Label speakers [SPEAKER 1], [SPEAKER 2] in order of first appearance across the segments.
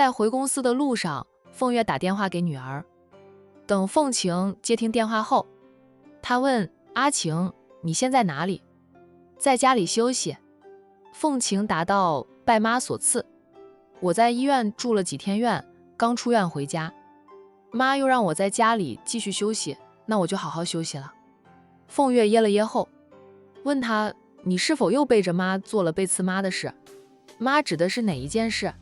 [SPEAKER 1] 在回公司的路上，凤月打电话给女儿。等凤晴接听电话后，她问阿晴：“你现在哪里？”“在家里休息。”凤晴答道：“拜妈所赐，我在医院住了几天院，刚出院回家。妈又让我在家里继续休息，那我就好好休息了。”凤月噎了噎后，问他：“你是否又背着妈做了背刺妈的事？妈指的是哪一件事？”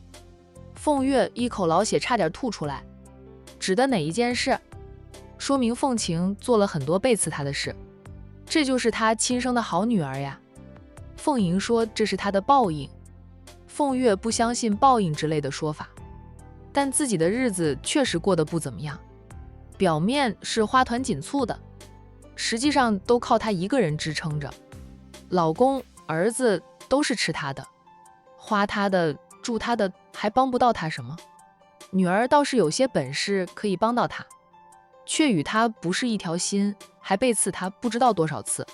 [SPEAKER 1] 凤月一口老血差点吐出来，指的哪一件事？说明凤晴做了很多背刺她的事，这就是她亲生的好女儿呀。凤莹说这是她的报应。凤月不相信报应之类的说法，但自己的日子确实过得不怎么样，表面是花团锦簇的，实际上都靠她一个人支撑着。老公、儿子都是吃她的，花她的，住她的，还帮不到她什么。女儿倒是有些本事可以帮到她，却与她不是一条心，还背刺她不知道多少次。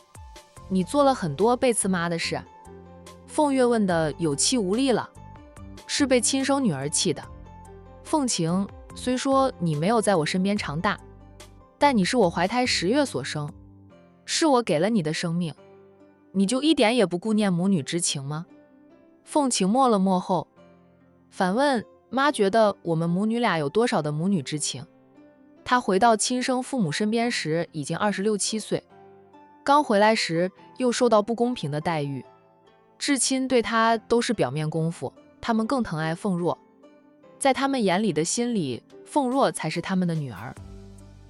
[SPEAKER 1] 你做了很多背刺妈的事？凤月问的有气无力了，是被亲生女儿气的。凤晴，虽说你没有在我身边长大，但你是我怀胎10月所生，是我给了你的生命，你就一点也不顾念母女之情吗？凤晴默了默后，反问妈觉得我们母女俩有多少的母女之情？她回到亲生父母身边时已经26、27岁，刚回来时又受到不公平的待遇，至亲对她都是表面功夫，他们更疼爱凤若，在他们眼里的心里，凤若才是他们的女儿。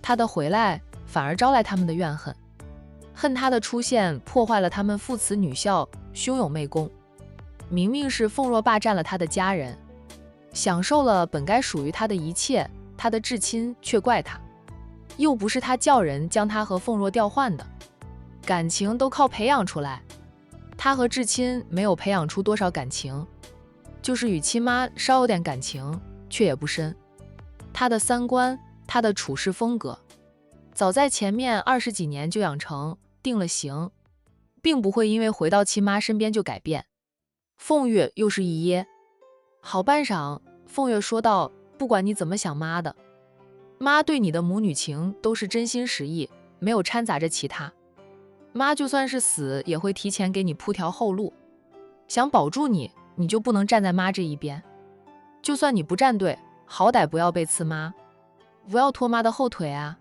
[SPEAKER 1] 她的回来反而招来他们的怨恨，恨她的出现破坏了他们父慈女孝、兄友妹恭。明明是凤若霸占了他的家人，享受了本该属于他的一切，他的至亲却怪他，又不是他叫人将他和凤若调换的，感情都靠培养出来，他和至亲没有培养出多少感情，就是与亲妈稍有点感情，却也不深。他的三观，他的处事风格，早在前面20几年就养成定了型，并不会因为回到亲妈身边就改变。凤月又是一噎，好半晌，凤月说道：“不管你怎么想妈的，妈对你的母女情都是真心实意，没有掺杂着其他。妈就算是死，也会提前给你铺条后路。想保住你，你就不能站在妈这一边。就算你不站队，好歹不要被刺妈，不要拖妈的后腿啊。”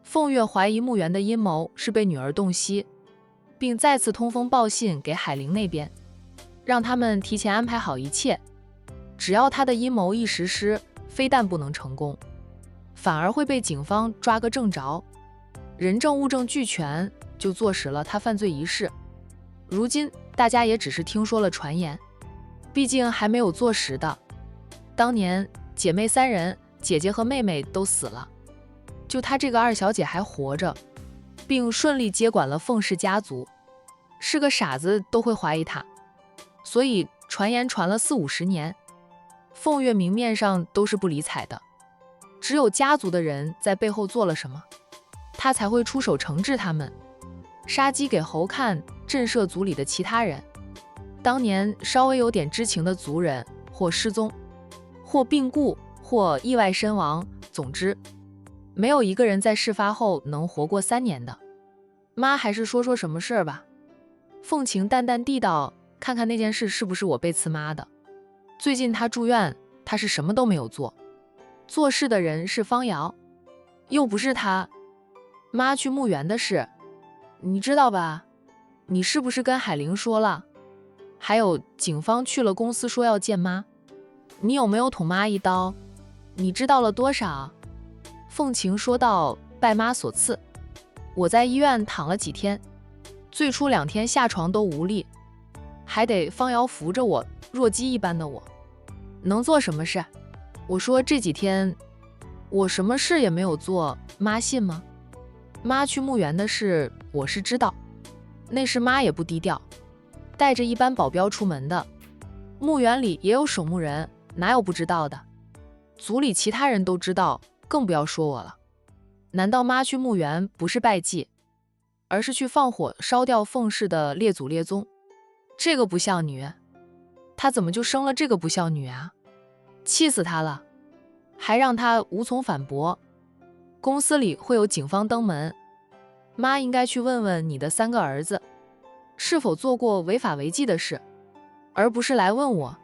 [SPEAKER 1] 凤月怀疑穆源的阴谋是被女儿洞悉，并再次通风报信给海玲那边，让他们提前安排好一切，只要他的阴谋一实施，非但不能成功，反而会被警方抓个正着，人证物证俱全，就坐实了他犯罪一事。如今大家也只是听说了传言，毕竟还没有坐实的。当年姐妹3人，姐姐和妹妹都死了，就她这个二小姐还活着，并顺利接管了凤氏家族，是个傻子都会怀疑她。所以传言传了40、50年，凤月明面上都是不理睬的，只有家族的人在背后做了什么，他才会出手惩治他们，杀鸡给猴看，震慑族里的其他人。当年稍微有点知情的族人，或失踪，或病故，或意外身亡，总之没有一个人在事发后能活过3年的。妈还是说什么事儿吧。凤晴淡淡地道：“看看那件事是不是我被刺妈的。最近她住院，她是什么都没有做，做事的人是方瑶，又不是她。妈去墓园的事，你知道吧？你是不是跟海玲说了？还有警方去了公司说要见妈，你有没有捅妈一刀？你知道了多少？”凤晴说道：“拜妈所赐，我在医院躺了几天，最初2天下床都无力，还得方瑶扶着我，弱鸡一般的我，能做什么事？我说这几天我什么事也没有做，妈信吗？妈去墓园的事我是知道，那时妈也不低调，带着一班保镖出门的，墓园里也有守墓人，哪有不知道的？族里其他人都知道，更不要说我了。难道妈去墓园不是拜祭，而是去放火烧掉凤氏的列祖列宗？这个不孝女，她怎么就生了这个不孝女啊？气死他了，还让他无从反驳。公司里会有警方登门，妈应该去问问你的3个儿子是否做过违法违纪的事，而不是来问我。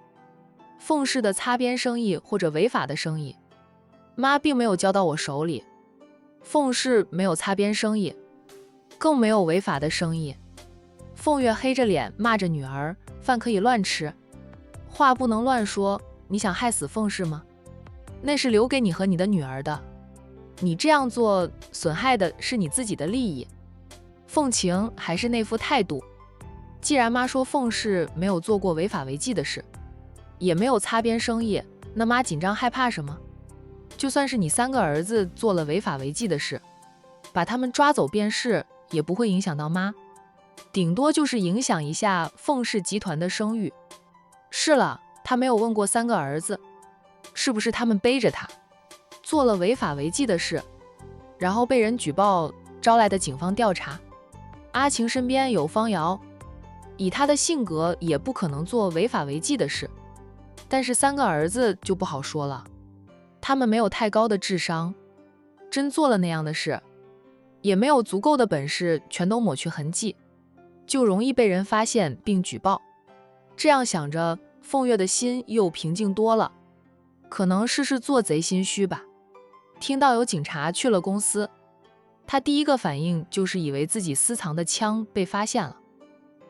[SPEAKER 1] 凤氏的擦边生意或者违法的生意，妈并没有交到我手里。凤氏没有擦边生意，更没有违法的生意。凤月黑着脸骂着女儿，饭可以乱吃，话不能乱说。你想害死凤氏吗？那是留给你和你的女儿的，你这样做损害的是你自己的利益。凤晴还是那副态度，既然妈说凤氏没有做过违法违纪的事，也没有擦边生意，那妈紧张害怕什么？就算是你3个儿子做了违法违纪的事，把他们抓走便是，也不会影响到妈，顶多就是影响一下凤氏集团的声誉。是了，他没有问过3个儿子，是不是他们背着他做了违法违纪的事，然后被人举报，招来的警方调查。阿晴身边有方瑶，以他的性格也不可能做违法违纪的事，但是3个儿子就不好说了，他们没有太高的智商，真做了那样的事，也没有足够的本事全都抹去痕迹，就容易被人发现并举报。这样想着，凤月的心又平静多了，可能是做贼心虚吧。听到有警察去了公司，他第一个反应就是以为自己私藏的枪被发现了，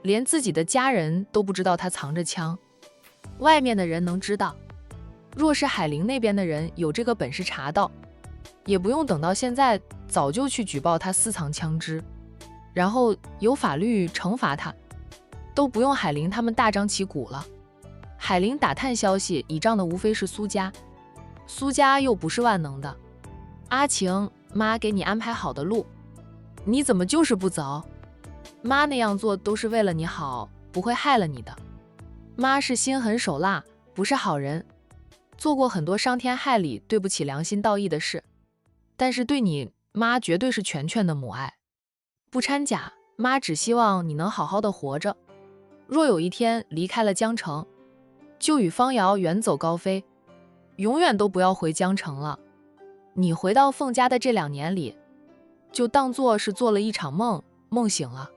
[SPEAKER 1] 连自己的家人都不知道他藏着枪，外面的人能知道。若是海玲那边的人有这个本事查到，也不用等到现在，早就去举报他私藏枪支，然后有法律惩罚他，都不用海玲他们大张旗鼓了。海玲打探消息倚仗的无非是苏家，苏家又不是万能的。阿晴，妈给你安排好的路，你怎么就是不走？妈那样做都是为了你好，不会害了你的。妈是心狠手辣，不是好人，做过很多伤天害理、对不起良心道义的事，但是对你，妈绝对是全的母爱，不掺假。妈只希望你能好好的活着，若有一天离开了江城，就与方瑶远走高飞，永远都不要回江城了。你回到凤家的这2年里，就当作是做了一场梦，梦醒了，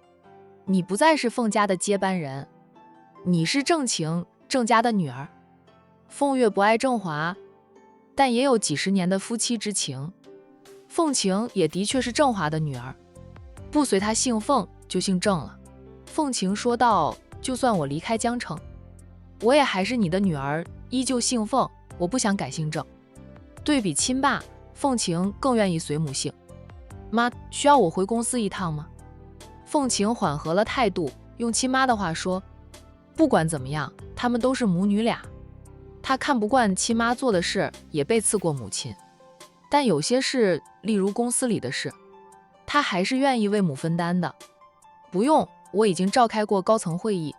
[SPEAKER 1] 你不再是凤家的接班人，你是郑晴，郑家的女儿。凤月不爱郑华，但也有几10年的夫妻之情。凤晴也的确是郑华的女儿，不随他姓凤就姓郑了。凤晴说道，就算我离开江城，我也还是你的女儿，依旧姓凤，我不想改姓郑。对比亲爸，凤晴更愿意随母姓。妈，需要我回公司一趟吗？凤晴缓和了态度，用亲妈的话说，不管怎么样，他们都是母女俩，她看不惯亲妈做的事，也背刺过母亲，但有些事，例如公司里的事，她还是愿意为母分担的。不用，我已经召开过高层会议，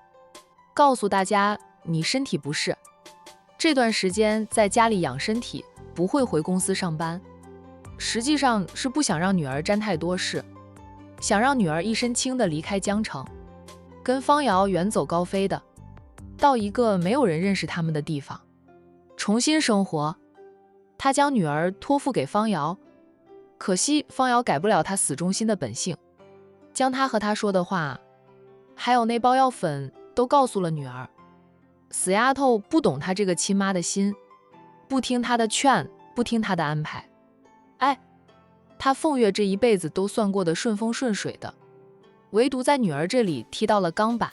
[SPEAKER 1] 告诉大家你身体不适，这段时间在家里养身体，不会回公司上班。实际上是不想让女儿沾太多事，想让女儿一身轻的离开江城，跟方瑶远走高飞的，到一个没有人认识他们的地方，重新生活。他将女儿托付给方瑶，可惜方瑶改不了他死忠心的本性，将他和他说的话，还有那包药粉都告诉了女儿。死丫头不懂他这个亲妈的心，不听他的劝，不听他的安排。哎，他凤月这一辈子都算过的顺风顺水的，唯独在女儿这里踢到了钢板。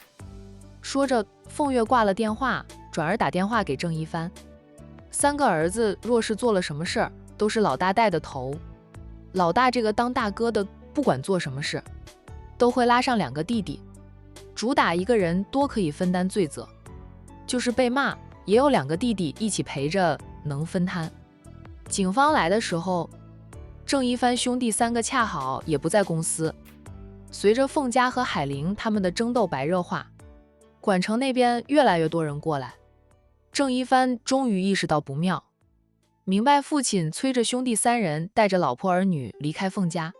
[SPEAKER 1] 说着，凤月挂了电话，转而打电话给郑一帆。3个儿子若是做了什么事儿，都是老大带的头。老大这个当大哥的，不管做什么事，都会拉上2个弟弟，主打一个人多可以分担罪责，就是被骂也有2个弟弟一起陪着，能分摊。警方来的时候，郑一帆兄弟3个恰好也不在公司。随着凤家和海玲他们的争斗白热化，管城那边越来越多人过来，郑一帆终于意识到不妙，明白父亲催着兄弟3人带着老婆儿女离开凤家，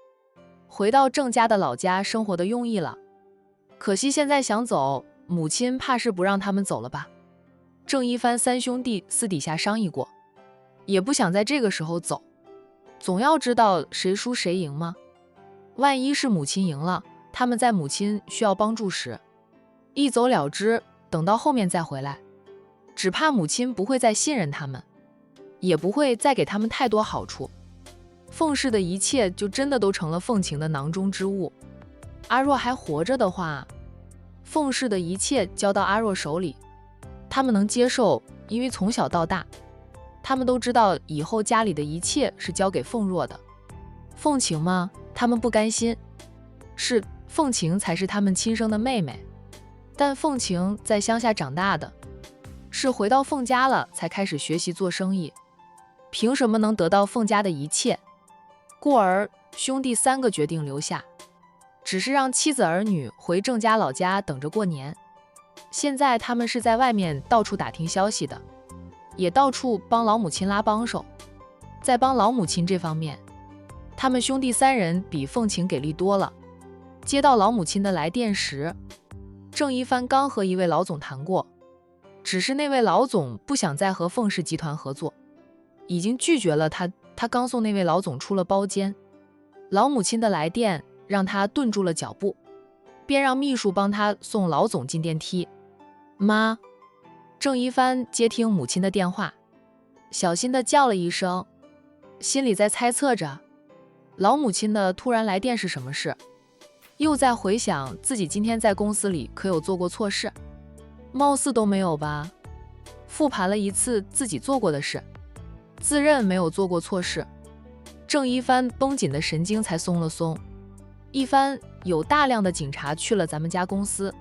[SPEAKER 1] 回到郑家的老家生活的用意了。可惜现在想走，母亲怕是不让他们走了吧。郑一帆三兄弟私底下商议过，也不想在这个时候走，总要知道谁输谁赢吗？万一是母亲赢了，他们在母亲需要帮助时一走了之，等到后面再回来，只怕母亲不会再信任他们，也不会再给他们太多好处。凤氏的一切就真的都成了凤晴的囊中之物。阿若还活着的话，凤氏的一切交到阿若手里，他们能接受，因为从小到大，他们都知道以后家里的一切是交给凤若的。凤晴吗？他们不甘心，是凤晴才是他们亲生的妹妹，但凤晴在乡下长大的，是回到凤家了才开始学习做生意，凭什么能得到凤家的一切？故而兄弟三个决定留下，只是让妻子儿女回郑家老家等着过年。现在他们是在外面到处打听消息的，也到处帮老母亲拉帮手。在帮老母亲这方面，他们兄弟三人比凤晴给力多了。接到老母亲的来电时，郑一帆刚和一位老总谈过，只是那位老总不想再和凤氏集团合作，已经拒绝了他。他刚送那位老总出了包间，老母亲的来电让他顿住了脚步，便让秘书帮他送老总进电梯。妈，郑一帆接听母亲的电话，小心地叫了一声，心里在猜测着老母亲的突然来电是什么事，又在回想自己今天在公司里可有做过错事，貌似都没有吧。复盘了一次自己做过的事，自认没有做过错事，郑一帆绷紧的神经才松了松。一帆，有大量的警察去了咱们家公司，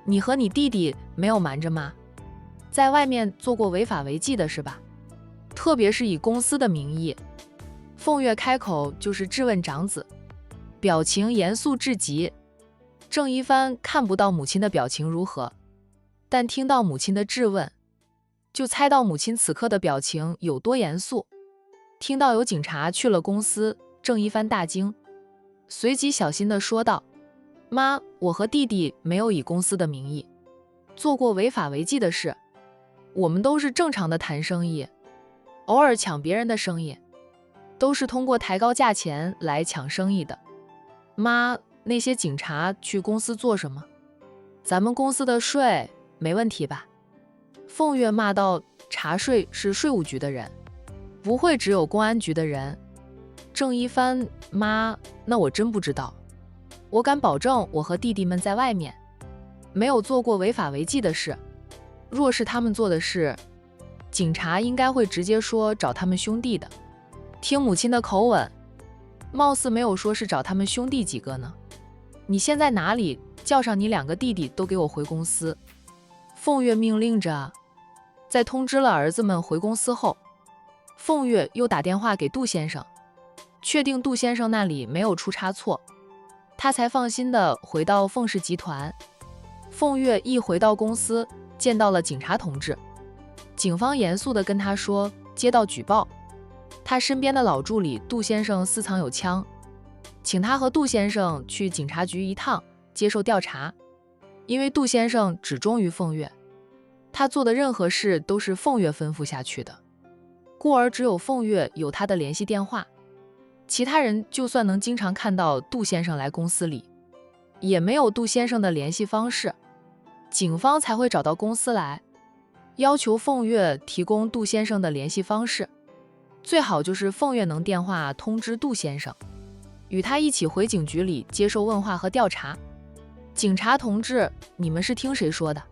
[SPEAKER 1] 你和你弟弟没有瞒着吗？在外面做过违法违纪的是吧？特别是以公司的名义。凤月开口就是质问长子，表情严肃至极。郑一帆看不到母亲的表情如何，但听到母亲的质问，就猜到母亲此刻的表情有多严肃。听到有警察去了公司，郑一帆大惊，随即小心地说道：妈，我和弟弟没有以公司的名义做过违法违纪的事，我们都是正常的谈生意，偶尔抢别人的生意，都是通过抬高价钱来抢生意的。妈，那些警察去公司做什么？咱们公司的税没问题吧？凤月骂道：查税是税务局的人，不会只有公安局的人。郑一帆，妈，那我真不知道，我敢保证我和弟弟们在外面没有做过违法违纪的事，若是他们做的事，警察应该会直接说找他们兄弟的。听母亲的口吻，貌似没有说是找他们兄弟几个呢。你现在哪里？叫上你两个弟弟都给我回公司。凤月命令着。在通知了儿子们回公司后，凤月又打电话给杜先生，确定杜先生那里没有出差错，他才放心地回到凤氏集团。凤月一回到公司，见到了警察同志，警方严肃地跟他说，接到举报，他身边的老助理杜先生私藏有枪，请他和杜先生去警察局一趟接受调查。因为杜先生只忠于凤月，他做的任何事都是凤月吩咐下去的，故而只有凤月有他的联系电话，其他人就算能经常看到杜先生来公司里，也没有杜先生的联系方式，警方才会找到公司来，要求凤月提供杜先生的联系方式，最好就是凤月能电话通知杜先生，与他一起回警局里接受问话和调查。警察同志，你们是听谁说的？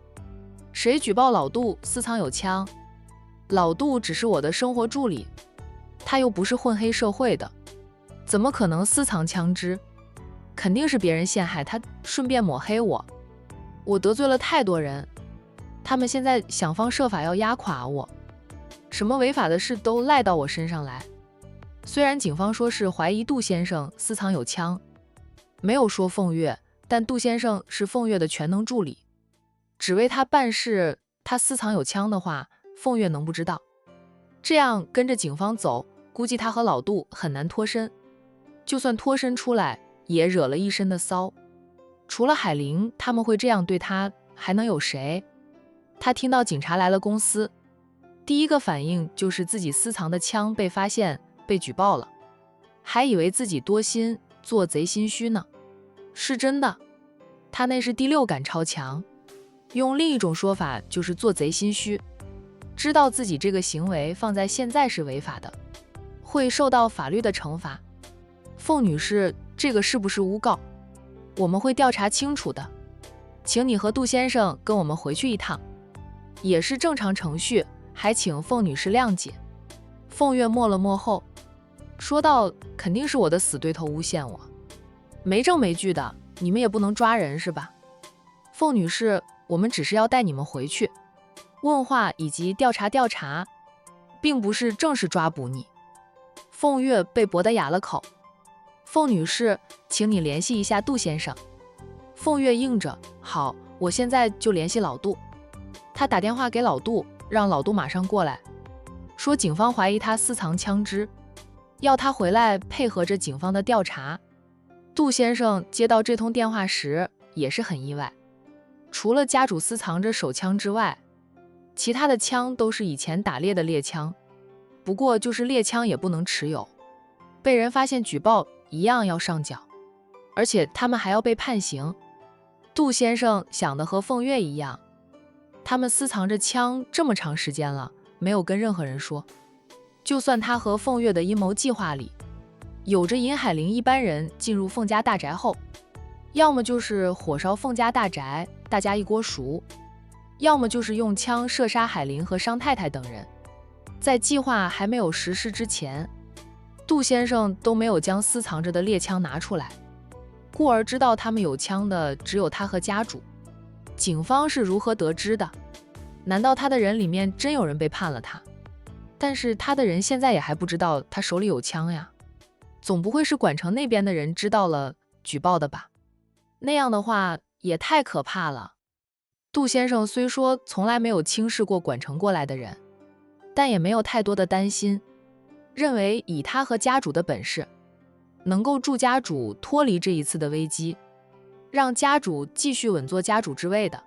[SPEAKER 1] 谁举报老杜私藏有枪？老杜只是我的生活助理，他又不是混黑社会的，怎么可能私藏枪支？肯定是别人陷害他，顺便抹黑我。我得罪了太多人，他们现在想方设法要压垮我，什么违法的事都赖到我身上来。虽然警方说是怀疑杜先生私藏有枪，没有说凤月，但杜先生是凤月的全能助理，只为他办事，他私藏有枪的话，凤月能不知道？这样跟着警方走，估计他和老杜很难脱身，就算脱身出来，也惹了一身的骚。除了海玲他们会这样对他，还能有谁？他听到警察来了公司，第一个反应就是自己私藏的枪被发现，被举报了，还以为自己多心，做贼心虚呢。是真的，他那是第六感超强，用另一种说法就是做贼心虚，知道自己这个行为放在现在是违法的，会受到法律的惩罚。凤女士，这个是不是诬告？我们会调查清楚的，请你和杜先生跟我们回去一趟，也是正常程序，还请凤女士谅解。凤月默了默后说道，肯定是我的死对头诬陷我，没证没据的，你们也不能抓人是吧？凤女士，我们只是要带你们回去问话以及调查，并不是正式抓捕你。凤月被驳得哑了口。凤女士，请你联系一下杜先生。凤月应着，好，我现在就联系老杜。他打电话给老杜，让老杜马上过来，说警方怀疑他私藏枪支，要他回来配合着警方的调查。杜先生接到这通电话时也是很意外，除了家主私藏着手枪之外，其他的枪都是以前打猎的猎枪，不过就是猎枪也不能持有，被人发现举报一样要上缴，而且他们还要被判刑。杜先生想的和凤月一样，他们私藏着枪这么长时间了，没有跟任何人说，就算他和凤月的阴谋计划里有着尹海玲一般人进入凤家大宅后，要么就是火烧凤家大宅，大家一锅熟，要么就是用枪射杀海玲和商太太等人。在计划还没有实施之前，杜先生都没有将私藏着的猎枪拿出来，故而知道他们有枪的只有他和家主。警方是如何得知的？难道他的人里面真有人背叛了他？但是他的人现在也还不知道他手里有枪呀，总不会是管城那边的人知道了举报的吧？那样的话也太可怕了。杜先生虽说从来没有轻视过管城过来的人，但也没有太多的担心，认为以他和家主的本事，能够助家主脱离这一次的危机，让家主继续稳坐家主之位的。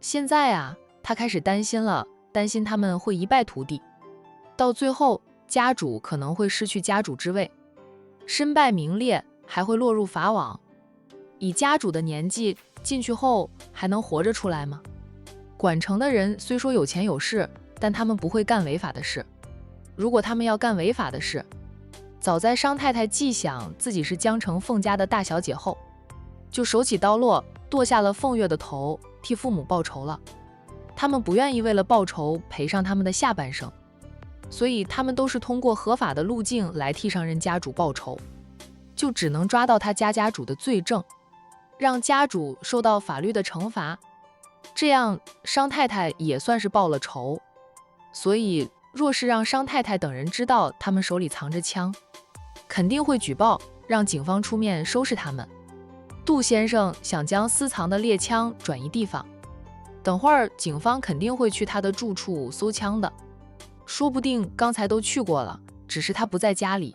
[SPEAKER 1] 现在啊，他开始担心了，担心他们会一败涂地，到最后家主可能会失去家主之位，身败名裂，还会落入法网。以家主的年纪进去后还能活着出来吗？管城的人虽说有钱有势，但他们不会干违法的事。如果他们要干违法的事，早在商太太既想自己是江城凤家的大小姐后，就手起刀落剁下了凤月的头，替父母报仇了。他们不愿意为了报仇赔上他们的下半生，所以他们都是通过合法的路径来替上任家主报仇，就只能抓到他家主的罪证，让家主受到法律的惩罚，这样商太太也算是报了仇。所以若是让商太太等人知道他们手里藏着枪，肯定会举报，让警方出面收拾他们。杜先生想将私藏的猎枪转移地方，等会儿警方肯定会去他的住处搜枪的，说不定刚才都去过了，只是他不在家里，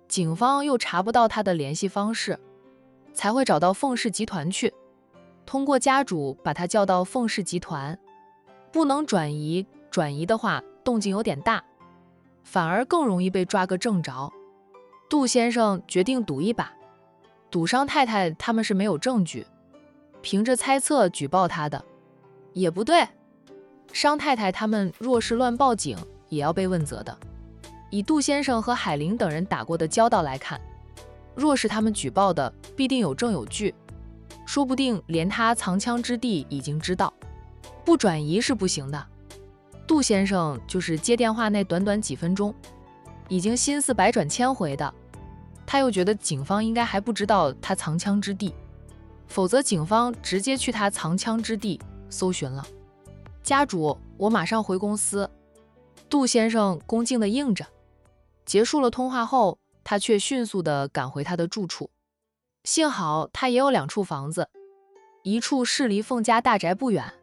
[SPEAKER 1] 警方又查不到他的联系方式，才会找到凤氏集团去，通过家主把他叫到凤氏集团。不能转移，转移的话动静有点大，反而更容易被抓个正着。杜先生决定赌一把，赌商太太他们是没有证据，凭着猜测举报他的。也不对，商太太他们若是乱报警，也要被问责的。以杜先生和海玲等人打过的交道来看，若是他们举报的，必定有证有据，说不定连他藏枪之地已经知道，不转移是不行的。杜先生就是接电话那短短几分钟，已经心思百转千回的，他又觉得警方应该还不知道他藏枪之地，否则警方直接去他藏枪之地搜寻了。家主，我马上回公司。杜先生恭敬地应着。结束了通话后，他却迅速地赶回他的住处。幸好他也有2处房子，一处是离凤家大宅不远，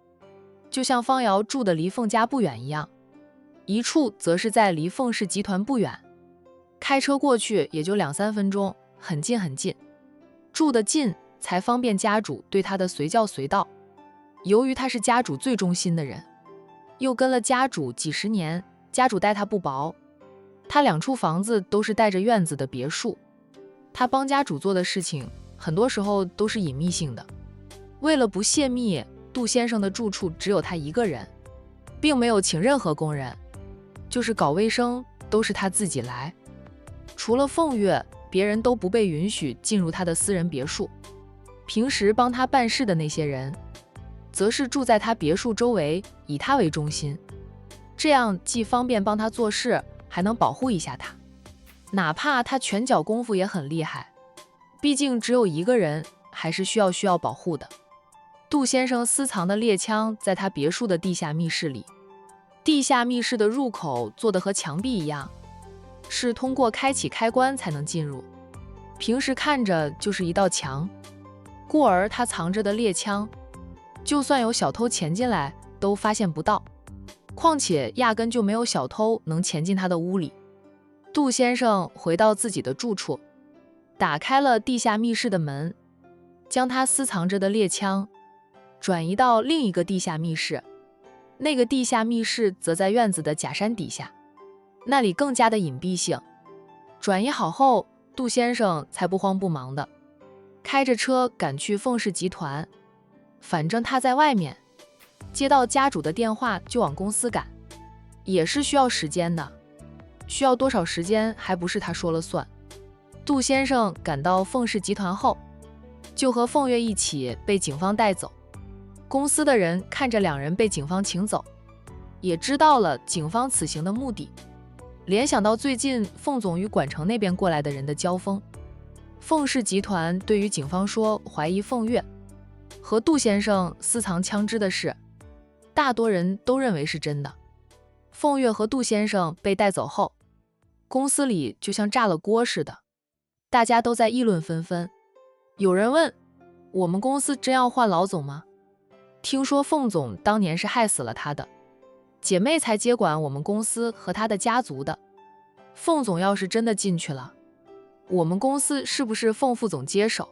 [SPEAKER 1] 就像方瑶住的离凤家不远一样，一处则是在离凤氏集团不远，开车过去也就2-3分钟，很近很近。住得近才方便家主对他的随叫随到，由于他是家主最忠心的人，又跟了家主几十年，家主待他不薄。他2处房子都是带着院子的别墅，他帮家主做的事情很多时候都是隐秘性的。为了不泄密，杜先生的住处只有他一个人，并没有请任何工人，就是搞卫生都是他自己来。除了凤月，别人都不被允许进入他的私人别墅。平时帮他办事的那些人，则是住在他别墅周围，以他为中心，这样既方便帮他做事，还能保护一下他。哪怕他拳脚功夫也很厉害，毕竟只有一个人，还是需要保护的。杜先生私藏的猎枪在他别墅的地下密室里，地下密室的入口做得和墙壁一样，是通过开启开关才能进入，平时看着就是一道墙，故而他藏着的猎枪，就算有小偷潜进来都发现不到，况且压根就没有小偷能潜进他的屋里。杜先生回到自己的住处，打开了地下密室的门，将他私藏着的猎枪转移到另一个地下密室，那个地下密室则在院子的假山底下，那里更加的隐蔽性。转移好后，杜先生才不慌不忙的开着车赶去凤氏集团，反正他在外面，接到家主的电话就往公司赶，也是需要时间的，需要多少时间还不是他说了算。杜先生赶到凤氏集团后，就和凤月一起被警方带走。公司的人看着2人被警方请走，也知道了警方此行的目的，联想到最近凤总与管城那边过来的人的交锋，凤氏集团对于警方说怀疑凤月和杜先生私藏枪支的事，大多人都认为是真的。凤月和杜先生被带走后，公司里就像炸了锅似的，大家都在议论纷纷。有人问，我们公司真要换老总吗？听说凤总当年是害死了他的姐妹才接管我们公司和他的家族的，凤总要是真的进去了，我们公司是不是凤副总接手？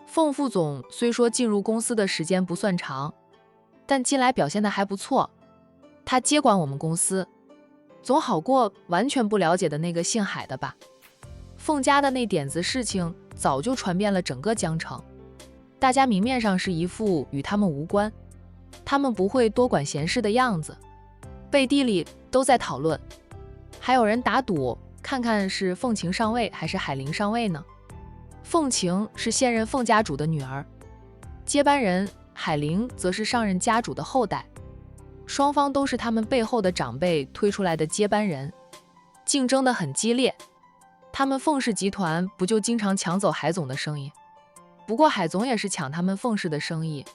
[SPEAKER 1] 凤副总虽说进入公司的时间不算长，但近来表现的还不错，他接管我们公司，总好过完全不了解的那个姓海的吧。凤家的那点子事情早就传遍了整个江城，大家明面上是一副与他们无关，他们不会多管闲事的样子，背地里都在讨论，还有人打赌，看看是凤晴上位还是海玲上位呢。凤晴是现任凤家主的女儿，接班人海玲则是上任家主的后代，双方都是他们背后的长辈推出来的接班人，竞争得很激烈。他们凤氏集团不就经常抢走海总的生意，不过海总也是抢他们凤氏的生意，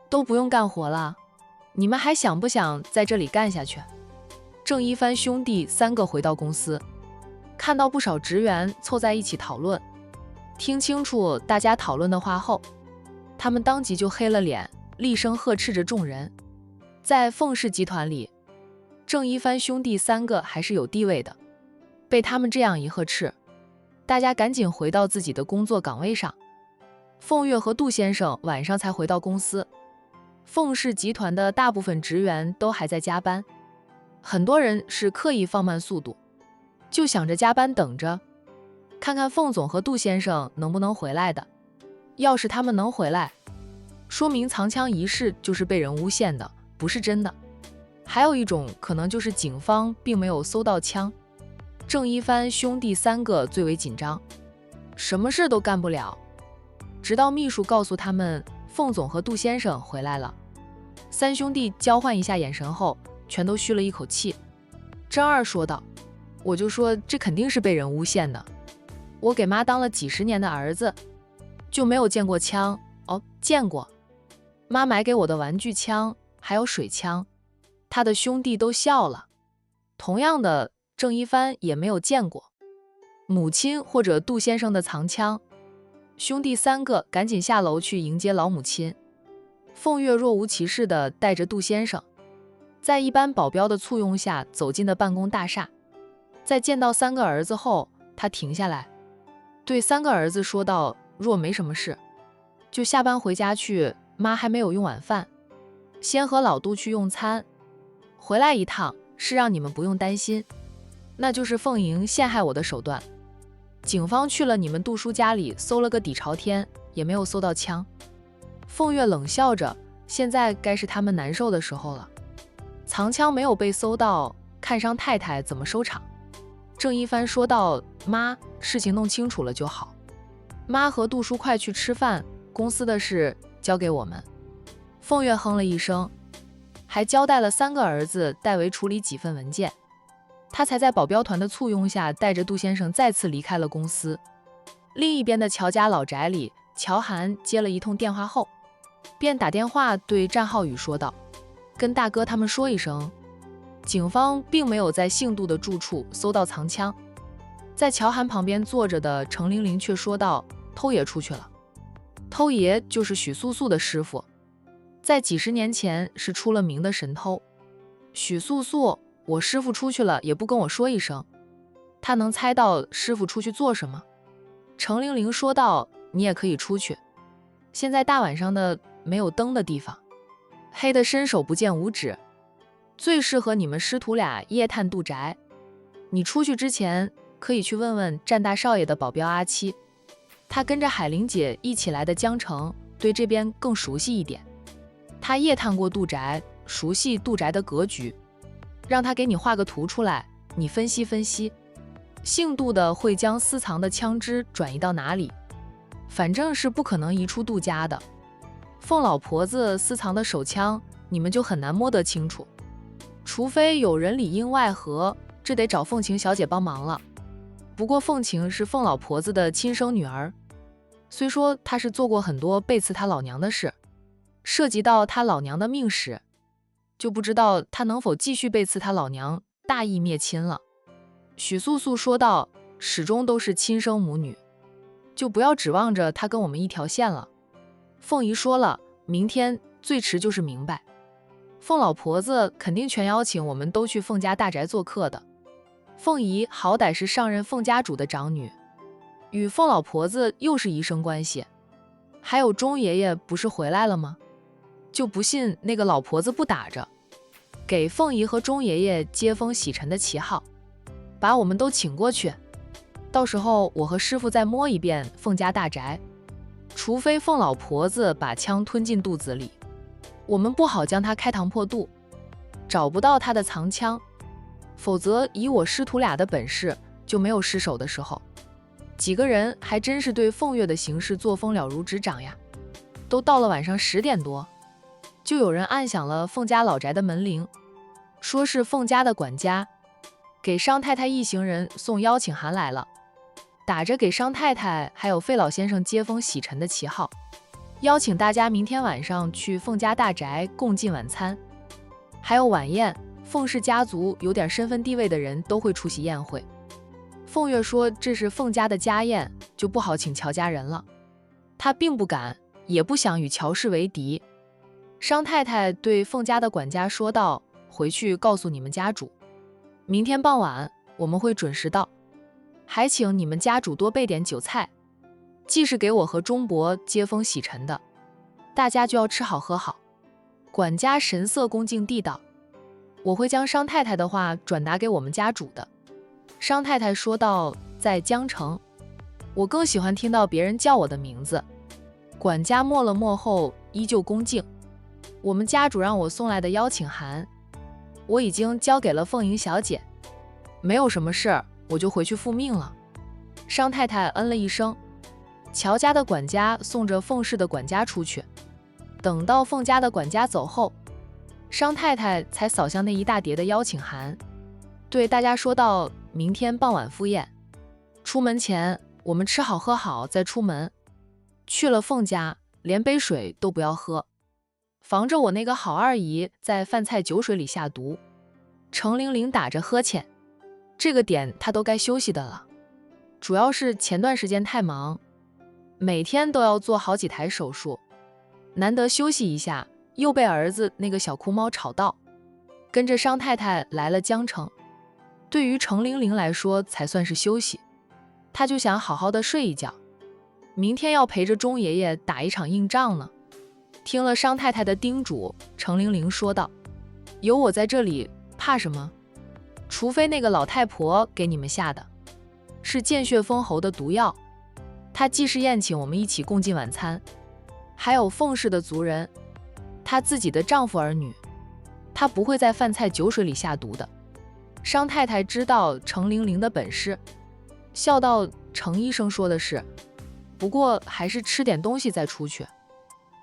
[SPEAKER 1] 都不用干活了，你们还想不想在这里干下去？郑一帆兄弟3个回到公司，看到不少职员凑在一起讨论，听清楚大家讨论的话后，他们当即就黑了脸，厉声呵斥着众人。在凤氏集团里，郑一帆兄弟3个还是有地位的，被他们这样一呵斥，大家赶紧回到自己的工作岗位上。凤月和杜先生晚上才回到公司，凤氏集团的大部分职员都还在加班，很多人是刻意放慢速度，就想着加班等着，看看凤总和杜先生能不能回来的。要是他们能回来，说明藏枪一事就是被人诬陷的，不是真的。还有一种可能就是警方并没有搜到枪。郑一帆兄弟3个最为紧张，什么事都干不了，直到秘书告诉他们凤总和杜先生回来了。3兄弟交换一下眼神后，全都吁了一口气。郑二说道，我就说这肯定是被人诬陷的，我给妈当了几十年的儿子，就没有见过枪。哦，见过，妈买给我的玩具枪还有水枪。他的兄弟都笑了。同样的，郑一帆也没有见过母亲或者杜先生的藏枪。兄弟3个赶紧下楼去迎接老母亲。凤月若无其事地带着杜先生，在一班保镖的簇拥下走进了办公大厦。在见到3个儿子后，他停下来，对3个儿子说道，若没什么事，就下班回家去，妈还没有用晚饭，先和老杜去用餐。回来一趟是让你们不用担心，那就是凤营陷害我的手段。警方去了你们杜叔家里搜了个底朝天，也没有搜到枪。凤月冷笑着，现在该是他们难受的时候了。藏枪没有被搜到，看商太太怎么收场。郑一帆说道：妈，事情弄清楚了就好。妈和杜叔快去吃饭，公司的事交给我们。凤月哼了一声，还交代了3个儿子代为处理几份文件。他才在保镖团的簇拥下，带着杜先生再次离开了公司。另一边的乔家老宅里，乔涵接了一通电话后，便打电话对战浩宇说道：跟大哥他们说一声，警方并没有在姓杜的住处搜到藏枪。在乔涵旁边坐着的程玲玲却说道：偷爷出去了。偷爷就是许素素的师傅，在几十年前是出了名的神偷。许素素，我师傅出去了也不跟我说一声，他能猜到师傅出去做什么？程玲玲说道：你也可以出去，现在大晚上的没有灯的地方，黑的伸手不见五指，最适合你们师徒俩夜探杜宅。你出去之前可以去问问战大少爷的保镖阿七，他跟着海玲姐一起来的江城，对这边更熟悉一点。他夜探过杜宅，熟悉杜宅的格局，让他给你画个图出来，你分析分析。姓杜的会将私藏的枪支转移到哪里？反正是不可能移出杜家的。凤老婆子私藏的手枪，你们就很难摸得清楚，除非有人里应外合，这得找凤晴小姐帮忙了。不过凤晴是凤老婆子的亲生女儿，虽说她是做过很多背刺她老娘的事，涉及到她老娘的命史，就不知道她能否继续背刺她老娘，大义灭亲了。许素素说道：始终都是亲生母女，就不要指望着她跟我们一条线了。凤姨说了，明天最迟就是明白。凤老婆子肯定全邀请我们都去凤家大宅做客的。凤姨好歹是上任凤家主的长女，与凤老婆子又是姨甥关系。还有钟爷爷不是回来了吗？就不信那个老婆子不打着，给凤姨和钟爷爷接风洗尘的旗号，把我们都请过去。到时候我和师傅再摸一遍凤家大宅，除非凤老婆子把枪吞进肚子里，我们不好将她开膛破肚，找不到她的藏枪，否则以我师徒俩的本事，就没有失手的时候。几个人还真是对凤月的行事作风了如指掌呀。都到了晚上10点多，就有人按响了凤家老宅的门铃，说是凤家的管家给商太太一行人送邀请函来了，打着给商太太还有费老先生接风洗尘的旗号，邀请大家明天晚上去凤家大宅共进晚餐，还有晚宴。凤氏家族有点身份地位的人都会出席宴会。凤月说这是凤家的家宴，就不好请乔家人了。他并不敢，也不想与乔氏为敌。商太太对凤家的管家说道：回去告诉你们家主，明天傍晚我们会准时到，还请你们家主多备点酒菜，既是给我和钟伯接风洗尘的，大家就要吃好喝好。管家神色恭敬地道：我会将商太太的话转达给我们家主的。商太太说道：在江城，我更喜欢听到别人叫我的名字。管家默了默后依旧恭敬：我们家主让我送来的邀请函，我已经交给了凤莹小姐，没有什么事儿，我就回去复命了。商太太嗯了一声。乔家的管家送着凤氏的管家出去，等到凤家的管家走后，商太太才扫向那一大叠的邀请函，对大家说道：明天傍晚赴宴，出门前我们吃好喝好再出门，去了凤家连杯水都不要喝，防着我那个好二姨在饭菜酒水里下毒。程玲玲打着呵欠，这个点她都该休息的了，主要是前段时间太忙，每天都要做好几台手术，难得休息一下，又被儿子那个小哭猫吵到，跟着商太太来了江城。对于程玲玲来说才算是休息，她就想好好的睡一觉，明天要陪着钟爷爷打一场硬仗呢。听了商太太的叮嘱，程玲玲说道：有我在这里，怕什么？除非那个老太婆给你们下的，是见血封喉的毒药。她既是宴请我们一起共进晚餐，还有凤氏的族人，她自己的丈夫儿女，她不会在饭菜酒水里下毒的。商太太知道程玲玲的本事，笑道：程医生说的是，不过还是吃点东西再出去。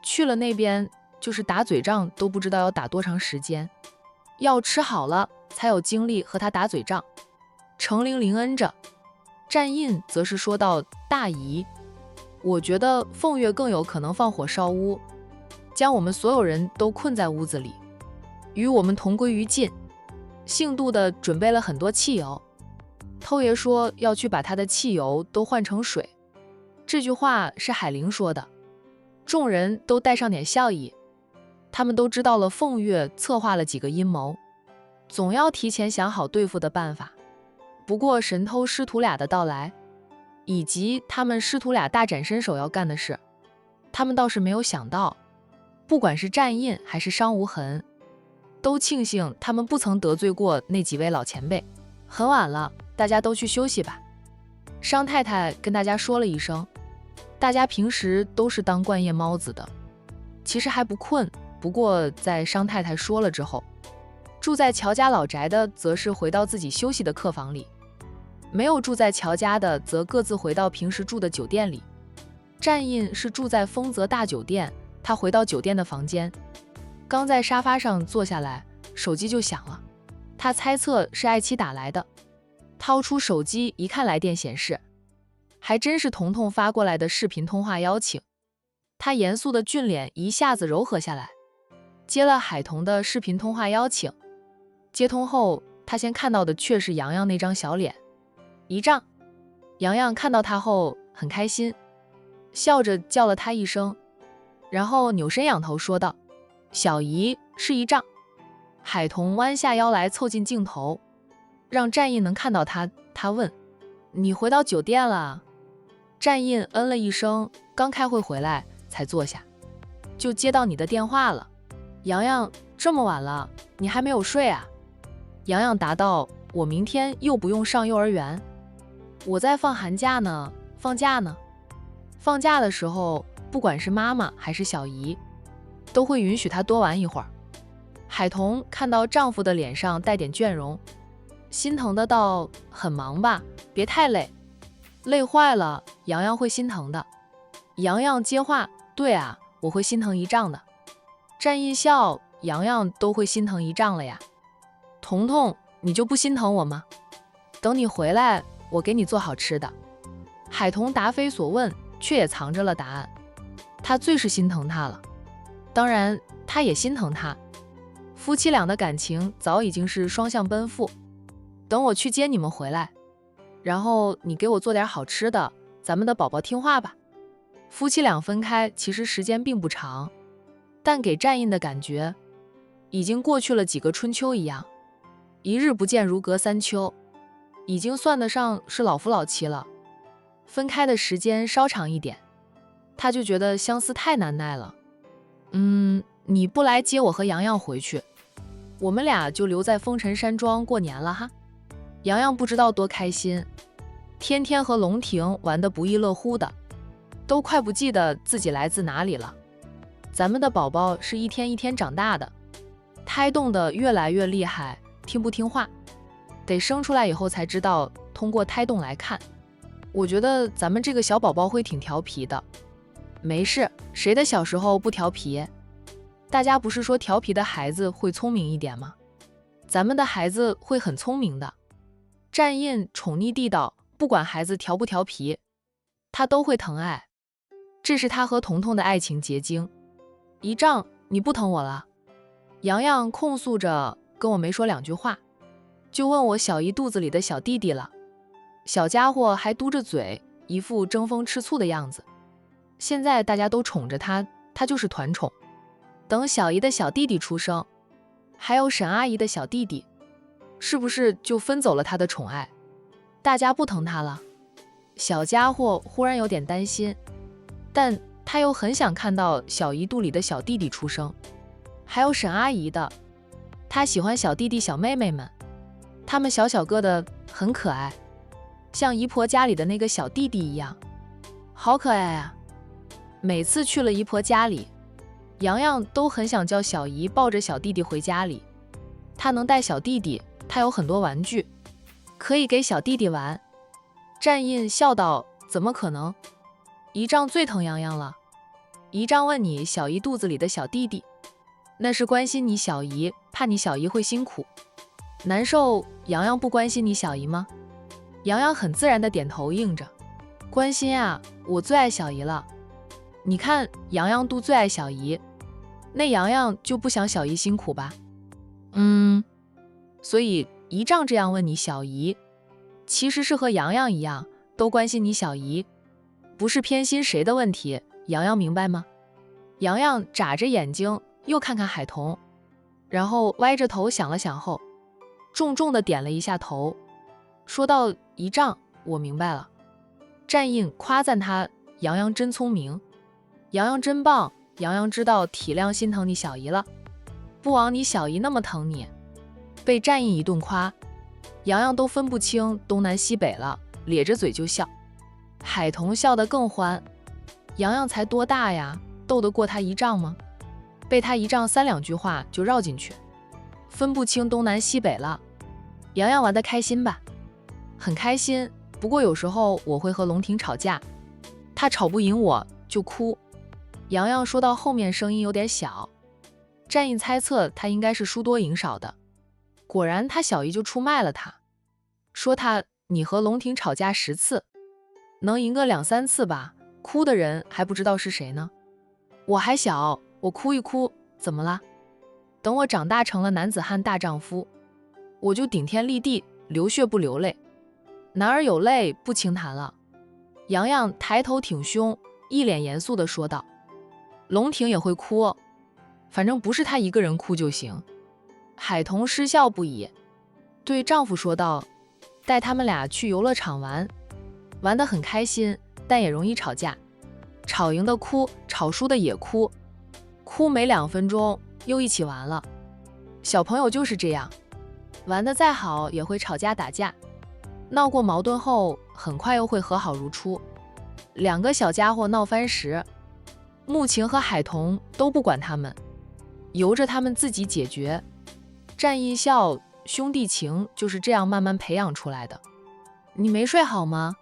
[SPEAKER 1] 去了那边，就是打嘴仗都不知道要打多长时间，药吃好了才有精力和他打嘴仗。程玲玲恩着，战印则是说道：大姨，我觉得凤月更有可能放火烧屋，将我们所有人都困在屋子里，与我们同归于尽。姓杜的准备了很多汽油，偷爷说要去把他的汽油都换成水。这句话是海玲说的，众人都带上点笑意。他们都知道了凤月策划了几个阴谋，总要提前想好对付的办法。不过神偷师徒俩的到来，以及他们师徒俩大展身手要干的事，他们倒是没有想到。不管是战印还是商无痕，都庆幸他们不曾得罪过那几位老前辈。很晚了，大家都去休息吧。商太太跟大家说了一声，大家平时都是当惯夜猫子的，其实还不困。不过在商太太说了之后，住在乔家老宅的则是回到自己休息的客房里，没有住在乔家的则各自回到平时住的酒店里。战印是住在丰泽大酒店，他回到酒店的房间，刚在沙发上坐下来，手机就响了。他猜测是爱妻打来的，掏出手机一看，来电显示，还真是彤彤发过来的视频通话邀请。他严肃的俊脸一下子柔和下来，接了海彤的视频通话邀请。接通后，他先看到的却是洋洋那张小脸。姨丈。洋洋看到他后很开心，笑着叫了他一声，然后扭身仰头说道：小姨，是姨丈。海彤弯下腰来凑近镜头，让战印能看到他。他问：你回到酒店了？战印嗯了一声，刚开会回来才坐下，就接到你的电话了。洋洋，这么晚了，你还没有睡啊？洋洋答道：我明天又不用上幼儿园，我在放寒假呢，放假呢。放假的时候，不管是妈妈还是小姨，都会允许她多玩一会儿。海彤看到丈夫的脸上带点倦容，心疼的道：很忙吧，别太累。累坏了，洋洋会心疼的。洋洋接话：对啊，我会心疼姨丈的。战印笑：洋洋都会心疼姨丈了呀，彤彤你就不心疼我吗？等你回来，我给你做好吃的。海彤答非所问，却也藏着了答案。他最是心疼他了，当然他也心疼他。夫妻俩的感情早已经是双向奔赴。等我去接你们回来，然后你给我做点好吃的，咱们的宝宝听话吧。夫妻俩分开其实时间并不长，但给战印的感觉已经过去了几个春秋一样，一日不见如隔三秋，已经算得上是老夫老妻了。分开的时间稍长一点，他就觉得相思太难耐了。你不来接我和洋洋回去，我们俩就留在风尘山庄过年了哈。洋洋不知道多开心，天天和龙庭玩得不亦乐乎的，都快不记得自己来自哪里了。咱们的宝宝是一天一天长大的，胎动得越来越厉害，听不听话，得生出来以后才知道，通过胎动来看。我觉得咱们这个小宝宝会挺调皮的。没事，谁的小时候不调皮？大家不是说调皮的孩子会聪明一点吗？咱们的孩子会很聪明的。战印宠溺地道，不管孩子调不调皮，他都会疼爱，这是他和彤彤的爱情结晶。姨丈，你不疼我了？洋洋控诉着，跟我没说两句话，就问我小姨肚子里的小弟弟了。小家伙还嘟着嘴，一副争风吃醋的样子。现在大家都宠着他，他就是团宠。等小姨的小弟弟出生，还有沈阿姨的小弟弟，是不是就分走了他的宠爱？大家不疼他了？小家伙忽然有点担心，但他又很想看到小姨肚里的小弟弟出生，还有沈阿姨的。他喜欢小弟弟小妹妹们，他们小小个的很可爱，像姨婆家里的那个小弟弟一样，好可爱啊。每次去了姨婆家里，洋洋都很想叫小姨抱着小弟弟回家里，他能带小弟弟，他有很多玩具，可以给小弟弟玩。战印笑道：怎么可能？姨丈最疼洋洋了。姨丈问你小姨肚子里的小弟弟，那是关心你小姨，怕你小姨会辛苦难受。洋洋不关心你小姨吗？洋洋很自然的点头应着，关心啊，我最爱小姨了。你看洋洋都最爱小姨，那洋洋就不想小姨辛苦吧？所以姨丈这样问你小姨，其实是和洋洋一样，都关心你小姨，不是偏心谁的问题，洋洋明白吗？洋洋眨着眼睛又看看海童，然后歪着头想了想后，重重的点了一下头，说道：姨丈，我明白了。战印夸赞他：洋洋真聪明，洋洋真棒，洋洋知道体谅心疼你小姨了，不枉你小姨那么疼你。被战印一顿夸，洋洋都分不清东南西北了，咧着嘴就笑。海童笑得更欢，洋洋才多大呀，斗得过他姨丈吗？被他姨丈3、2句话就绕进去，分不清东南西北了。洋洋玩得开心吧？很开心，不过有时候我会和龙婷吵架，他吵不赢我就哭。洋洋说到后面声音有点小，战印猜测他应该是输多赢少的，果然他小姨就出卖了他，说你和龙婷吵架10次，能赢个2、3次吧，哭的人还不知道是谁呢。我还小，我哭一哭怎么了？等我长大成了男子汉大丈夫，我就顶天立地，流血不流泪，男儿有泪不轻弹了。洋洋抬头挺胸，一脸严肃地说道：龙婷也会哭哦，反正不是她一个人哭就行。海童失笑不已，对丈夫说道：带他们俩去游乐场玩，玩得很开心，但也容易吵架，吵赢的哭，吵输的也哭，哭没2分钟又一起玩了。小朋友就是这样，玩得再好也会吵架打架，闹过矛盾后很快又会和好如初。2个小家伙闹翻时，木晴和海童都不管他们，由着他们自己解决。战印笑，兄弟情就是这样慢慢培养出来的。你没睡好吗？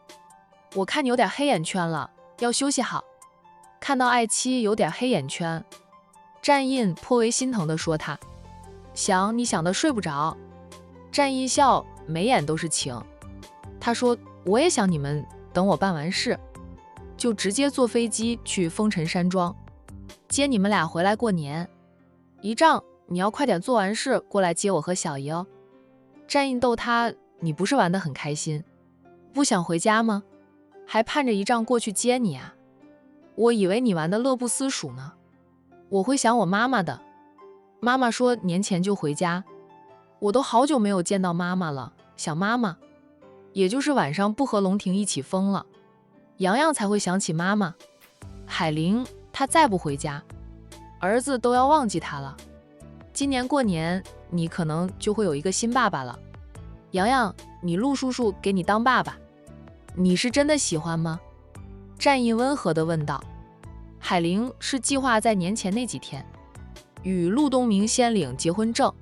[SPEAKER 1] 我看你有点黑眼圈了，要休息好。看到爱妻有点黑眼圈，战印颇为心疼地说他，想你想的睡不着。战印笑，眉眼都是情。他说我也想你们等我办完事，就直接坐飞机去风尘山庄，接你们俩回来过年。姨丈，你要快点做完事过来接我和小姨哦。战印逗他，你不是玩得很开心，不想回家吗？还盼着姨丈过去接你啊？我以为你玩得乐不思蜀呢。我会想我妈妈的，妈妈说年前就回家，我都好久没有见到妈妈了，想妈妈。也就是晚上不和龙婷一起疯了，洋洋才会想起妈妈。海玲她再不回家，儿子都要忘记她了。今年过年你可能就会有一个新爸爸了。洋洋，你陆叔叔给你当爸爸，你是真的喜欢吗？战印温和地问道。海玲是计划在年前那几天与陆东明先领结婚证，